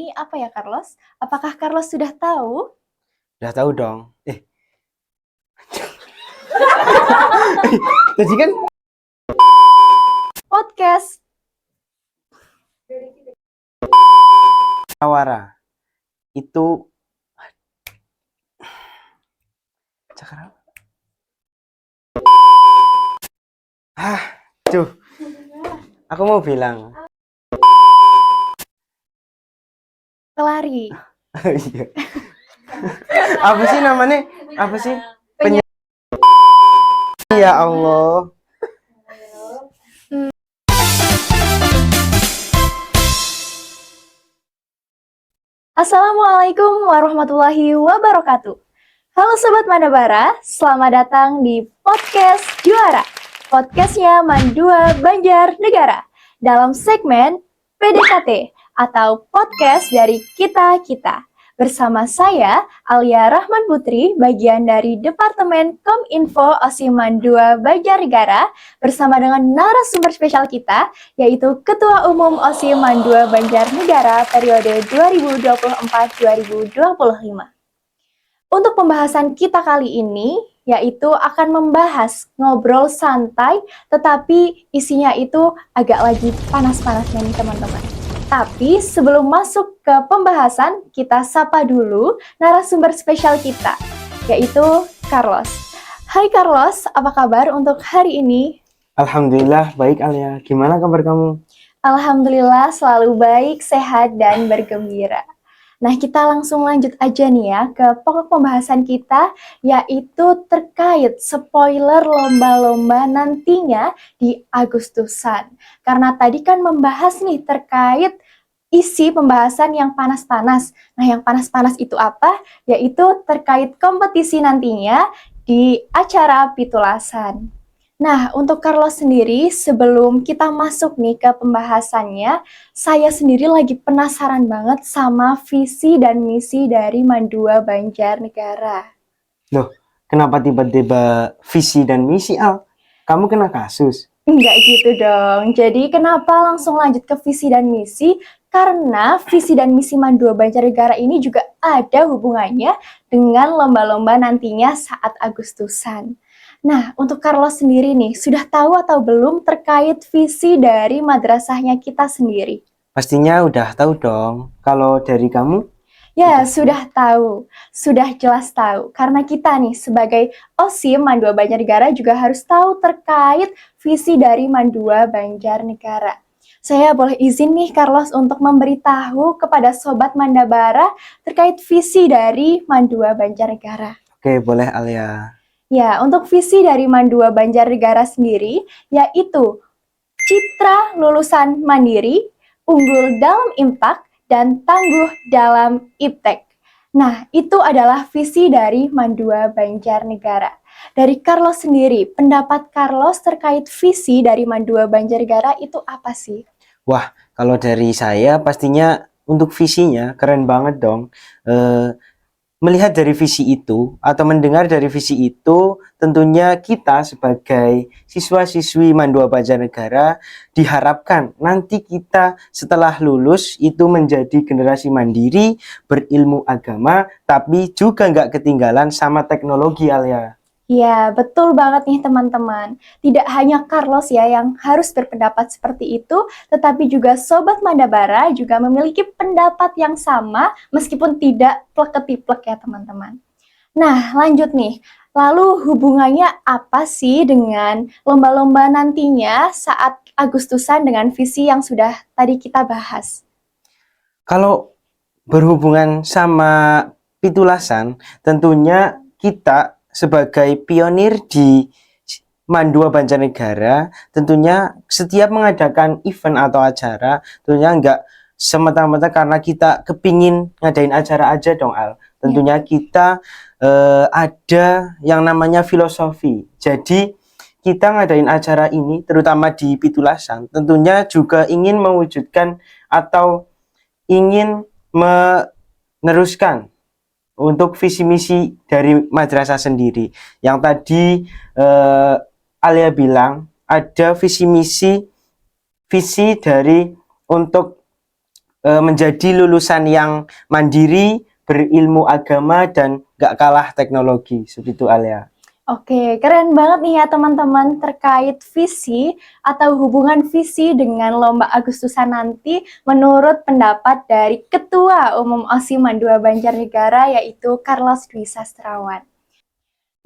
ini apa ya, Carlos? Apakah Carlos sudah tahu? Udah tahu dong. Tadi kan Podcast. Awara itu cakar apa? Tuh, aku mau bilang. Pelari. Iya. Apa sih namanya? Apa sih? Ya Allah. Assalamualaikum warahmatullahi wabarakatuh. Halo Sobat Mandabara, selamat datang di Podcast Juara. Podcastnya Mandua Banjarnegara dalam segmen PDKT atau podcast dari kita-kita. Bersama saya, Alia Rahman Putri, bagian dari Departemen Kominfo OSIM 2 Banjarnegara, bersama dengan narasumber spesial kita, yaitu Ketua Umum OSIM 2 Banjarnegara periode 2024-2025. Untuk pembahasan kita kali ini, yaitu akan membahas ngobrol santai, tetapi isinya itu agak lagi panas-panasnya nih teman-teman. Tapi sebelum masuk ke pembahasan, kita sapa dulu narasumber spesial kita, yaitu Carlos. Hai Carlos, apa kabar untuk hari ini? Alhamdulillah baik Alia. Gimana kabar kamu? Alhamdulillah selalu baik, sehat, dan bergembira. Nah, kita langsung lanjut aja nih ya ke pokok pembahasan kita, yaitu terkait spoiler lomba-lomba nantinya di Agustusan. Karena tadi kan membahas nih terkait isi pembahasan yang panas-panas. Nah, yang panas-panas itu apa? Yaitu terkait kompetisi nantinya di acara Pitulasan. Nah, untuk Carlos sendiri, sebelum kita masuk nih ke pembahasannya, saya sendiri lagi penasaran banget sama visi dan misi dari Mandua Banjarnegara. Loh, kenapa tiba-tiba visi dan misi, Al? Kamu kena kasus? Enggak gitu dong. Jadi kenapa langsung lanjut ke visi dan misi? Karena visi dan misi Mandua Banjarnegara ini juga ada hubungannya dengan lomba-lomba nantinya saat Agustusan. Nah, untuk Carlos sendiri nih, sudah tahu atau belum terkait visi dari madrasahnya kita sendiri? Pastinya udah tahu dong. Kalau dari kamu? Ya, sudah tahu. Sudah jelas tahu. Karena kita nih sebagai OSIM Mandua Banjarnegara juga harus tahu terkait visi dari Mandua Banjarnegara. Saya boleh izin nih Carlos untuk memberitahu kepada Sobat Mandabara terkait visi dari Mandua Banjarnegara. Oke, boleh Alia. Ya, untuk visi dari Mandua Banjarnegara sendiri, yaitu citra lulusan mandiri, unggul dalam impak, dan tangguh dalam iptek. Nah, itu adalah visi dari Mandua Banjarnegara. Dari Carlos sendiri, pendapat Carlos terkait visi dari Mandua Banjarnegara itu apa sih? Wah, kalau dari saya pastinya untuk visinya keren banget dong. Melihat dari visi itu atau mendengar dari visi itu, tentunya kita sebagai siswa-siswi Mandua Banjarnegara diharapkan nanti kita setelah lulus itu menjadi generasi mandiri, berilmu agama, tapi juga nggak ketinggalan sama teknologi, Alia. Ya, betul banget nih teman-teman. Tidak hanya Carlos ya yang harus berpendapat seperti itu, tetapi juga Sobat Mandabara juga memiliki pendapat yang sama meskipun tidak plek-ketiplek ya teman-teman. Nah, lanjut nih. Lalu hubungannya apa sih dengan lomba-lomba nantinya saat Agustusan dengan visi yang sudah tadi kita bahas? Kalau berhubungan sama Pitulasan, tentunya kita sebagai pionir di Mandua Banjarnegara, tentunya setiap mengadakan event atau acara, tentunya nggak semata-mata karena kita kepingin ngadain acara aja dong, Al. Tentunya kita ada yang namanya filosofi. Jadi kita ngadain acara ini, terutama di Pitulasan, tentunya juga ingin mewujudkan atau ingin meneruskan untuk visi misi dari madrasah sendiri. Yang tadi Alia bilang ada visi misi dari untuk menjadi lulusan yang mandiri, berilmu agama, dan gak kalah teknologi. Seperti itu, Alia. Oke, keren banget nih ya teman-teman terkait visi atau hubungan visi dengan Lomba Agustusan nanti menurut pendapat dari Ketua Umum OSI Mandua Banjarnegara yaitu Carlos Dwi Sastrawan.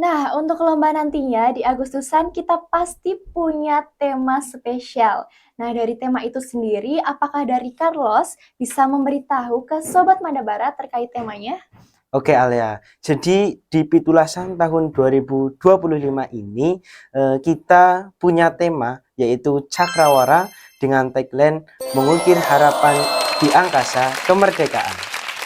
Nah, untuk lomba nantinya di Agustusan kita pasti punya tema spesial. Nah, dari tema itu sendiri, apakah dari Carlos bisa memberitahu ke Sobat Madabara terkait temanya? Oke, Alia. Jadi di Pitulasan tahun 2025 ini kita punya tema yaitu Cakrawara dengan tagline mengukir harapan di angkasa kemerdekaan.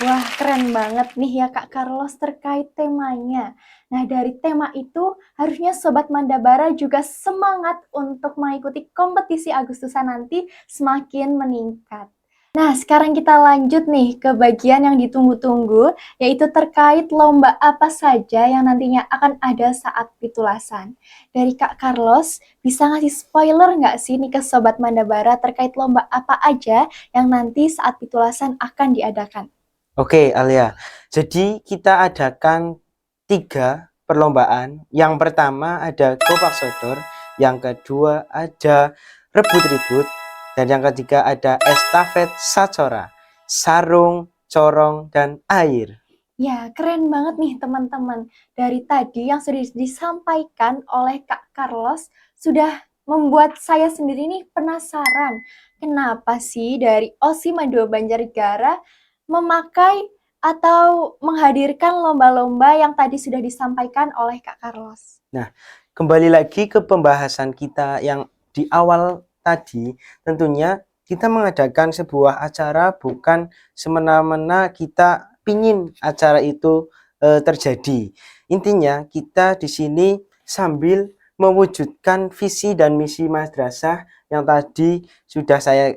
Wah, keren banget nih ya Kak Carlos terkait temanya. Nah, dari tema itu harusnya Sobat Mandabara juga semangat untuk mengikuti kompetisi Agustusan nanti semakin meningkat. Nah, sekarang kita lanjut nih ke bagian yang ditunggu-tunggu, yaitu terkait lomba apa saja yang nantinya akan ada saat pitulasan. Dari Kak Carlos, bisa ngasih spoiler nggak sih nih ke Sobat Mandabara terkait lomba apa aja yang nanti saat pitulasan akan diadakan? Oke, Alia. Jadi kita adakan 3 perlombaan. Yang pertama ada Gopak Sodor, yang kedua ada Rebut Ribut, dan yang ketiga ada Estafet Sacora, Sarung, Corong, dan Air. Ya, keren banget nih teman-teman. Dari tadi yang sudah disampaikan oleh Kak Carlos sudah membuat saya sendiri nih penasaran. Kenapa sih dari OSI Mandua Banjarnegara memakai atau menghadirkan lomba-lomba yang tadi sudah disampaikan oleh Kak Carlos? Nah, kembali lagi ke pembahasan kita yang di awal tadi, tentunya kita mengadakan sebuah acara bukan semena-mena kita pingin acara itu terjadi. Intinya kita di sini sambil mewujudkan visi dan misi madrasah yang tadi sudah saya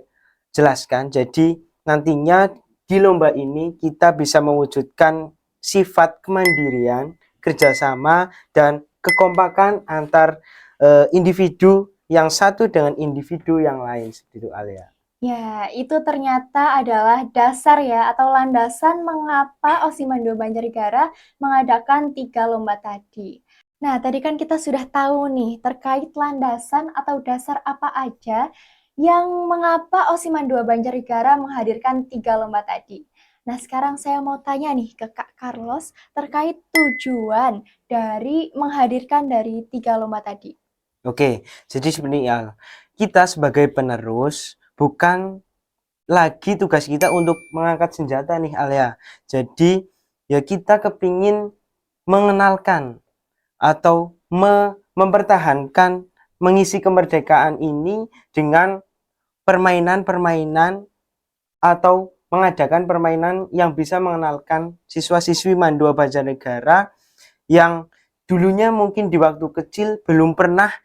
jelaskan. Jadi nantinya di lomba ini kita bisa mewujudkan sifat kemandirian, kerjasama, dan kekompakan antar individu yang satu dengan individu yang lain, seperti itu, Alia. Ya, itu ternyata adalah dasar ya atau landasan mengapa OSI Mandua Banjarnegara mengadakan 3 lomba tadi. Nah, tadi kan kita sudah tahu nih terkait landasan atau dasar apa aja yang mengapa OSI Mandua Banjarnegara menghadirkan 3 lomba tadi. Nah, sekarang saya mau tanya nih ke Kak Carlos terkait tujuan dari menghadirkan dari 3 lomba tadi. Oke, jadi sebenarnya kita sebagai penerus bukan lagi tugas kita untuk mengangkat senjata nih, Alia. Jadi ya kita kepingin mengenalkan atau mempertahankan mengisi kemerdekaan ini dengan permainan-permainan atau mengadakan permainan yang bisa mengenalkan siswa-siswi Mandua Banjarnegara yang dulunya mungkin di waktu kecil belum pernah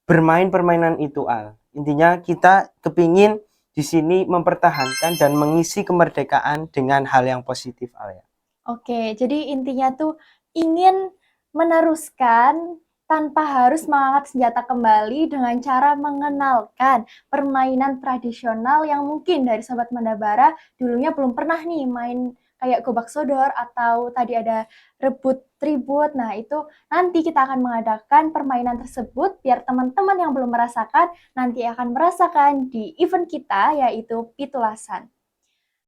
bermain permainan itu, Al. Intinya kita kepingin di sini mempertahankan dan mengisi kemerdekaan dengan hal yang positif, Al, ya. Oke, jadi intinya tuh ingin meneruskan tanpa harus mengangkat senjata kembali dengan cara mengenalkan permainan tradisional yang mungkin dari Sobat Mandabara dulunya belum pernah nih main kayak gobak sodor atau tadi ada rebut tribut. Nah, itu nanti kita akan mengadakan permainan tersebut biar teman-teman yang belum merasakan nanti akan merasakan di event kita yaitu Pitulasan.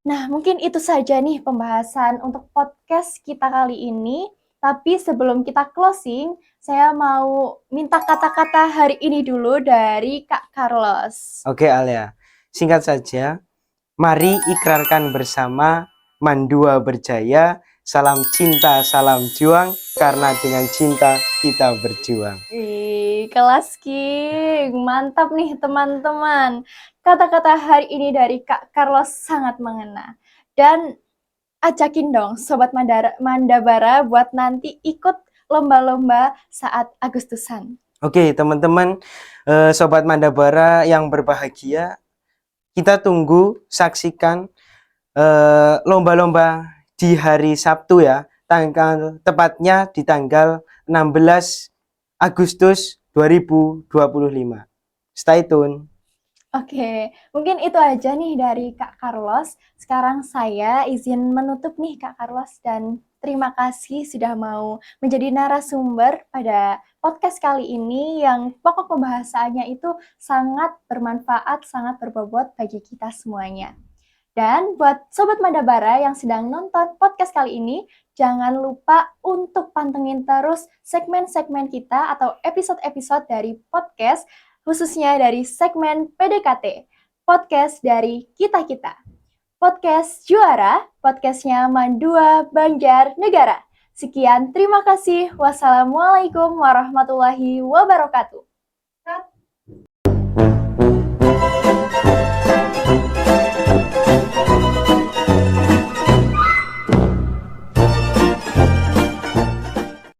Nah, mungkin itu saja nih pembahasan untuk podcast kita kali ini. Tapi sebelum kita closing, saya mau minta kata-kata hari ini dulu dari Kak Carlos. Oke, Alia. Singkat saja, mari ikrarkan bersama Mandua berjaya. Salam cinta, salam juang, karena dengan cinta kita berjuang. Wih, kelas King. Mantap nih teman-teman. Kata-kata hari ini dari Kak Carlos sangat mengena. Dan ajakin dong Sobat Mandabara buat nanti ikut lomba-lomba saat Agustusan. Oke, teman-teman, Sobat Mandabara yang berbahagia, kita tunggu, saksikan lomba-lomba di hari Sabtu ya, tepatnya di tanggal 16 Agustus 2025. Stay tune. Oke, mungkin itu aja nih dari Kak Carlos. Sekarang saya izin menutup nih Kak Carlos dan terima kasih sudah mau menjadi narasumber pada podcast kali ini yang pokok pembahasannya itu sangat bermanfaat, sangat berbobot bagi kita semuanya. Dan buat Sobat Madabara yang sedang nonton podcast kali ini, jangan lupa untuk pantengin terus segmen-segmen kita atau episode-episode dari podcast, khususnya dari segmen PDKT, podcast dari kita-kita. Podcast Juara, podcastnya Mandua Banjar Negara. Sekian, terima kasih. Wassalamualaikum warahmatullahi wabarakatuh.